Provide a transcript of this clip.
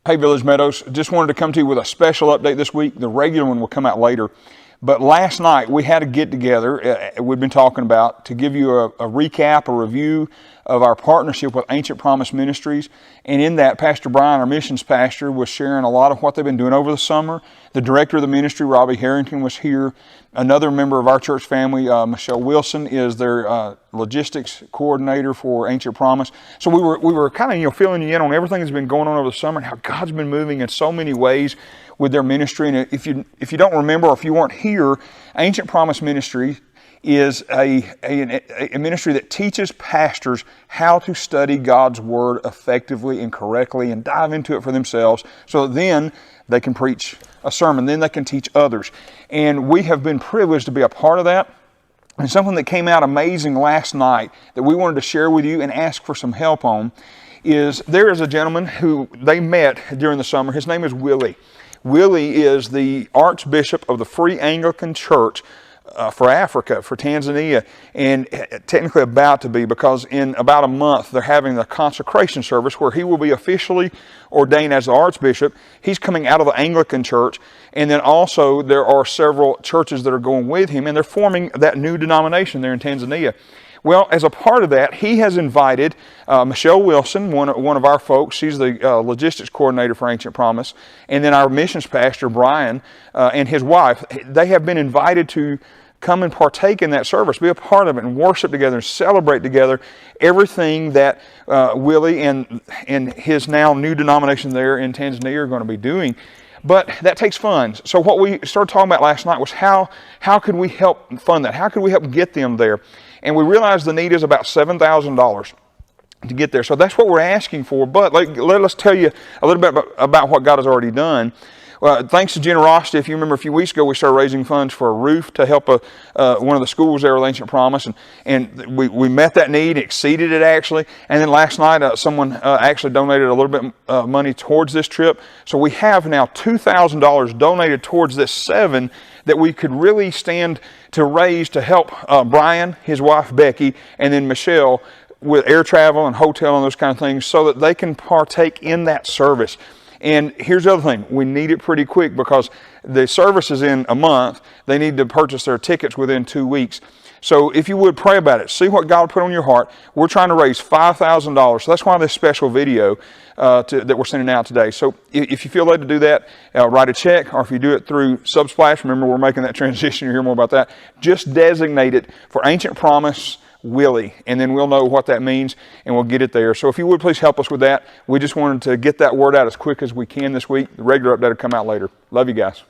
Hey, Village Meadows, just wanted to come to you with a special update this week. The regular one will come out later. But last night we had a get together we've been talking about to give you a recap, a review of our partnership with Ancient Promise Ministries. And in that, Pastor Brian, our missions pastor, was sharing a lot of what they've been doing over the summer. The director of the ministry, Robbie Harrington, was here. Another member of our church family, Michelle Wilson, is their logistics coordinator for Ancient Promise. So we were kind of filling you in on everything that's been going on over the summer and how God's been moving in so many ways with their ministry. And if you don't remember, or if you weren't here, Ancient Promise Ministry is a ministry that teaches pastors how to study God's Word effectively and correctly and dive into it for themselves, so that then they can preach a sermon, then they can teach others. And we have been privileged to be a part of that. And something that came out amazing last night that we wanted to share with you and ask for some help on is there is a gentleman who they met during the summer. His name is Willie. Willie is the Archbishop of the Free Anglican Church for Africa, for Tanzania, and technically about to be, because in about a month they're having the consecration service where he will be officially ordained as the Archbishop. He's coming out of the Anglican Church, and then also there are several churches that are going with him, and they're forming that new denomination there in Tanzania. Well, as a part of that, he has invited Michelle Wilson, one of our folks. She's the logistics coordinator for Ancient Promise. And then our missions pastor, Brian, and his wife. They have been invited to come and partake in that service, be a part of it, and worship together and celebrate together everything that Willie and his now new denomination there in Tanzania are going to be doing. But that takes funds. So what we started talking about last night was how could we help fund that? How could we help get them there? And we realized the need is about $7,000 to get there. So that's what we're asking for. But let us tell you a little bit about what God has already done. Thanks to generosity, if you remember a few weeks ago, we started raising funds for a roof to help one of the schools there with Ancient Promise. And we met that need, exceeded it actually. And then last night, someone actually donated a little bit of money towards this trip. So we have now $2,000 donated towards this $7,000 that we could really stand to raise to help Brian, his wife Becky, and then Michelle with air travel and hotel and those kind of things, so that they can partake in that service. And here's the other thing, we need it pretty quick because the service is in a month. They need to purchase their tickets within 2 weeks. So if you would pray about it, see what God put on your heart. We're trying to raise $5,000. So that's why this special video that we're sending out today. So if you feel led to do that, write a check, or if you do it through Subsplash, remember we're making that transition, you'll hear more about that. Just designate it for Ancient Promise Willie, and then we'll know what that means and we'll get it there. So if you would please help us with that. We just wanted to get that word out as quick as we can this week. The regular update will come out later. Love you guys.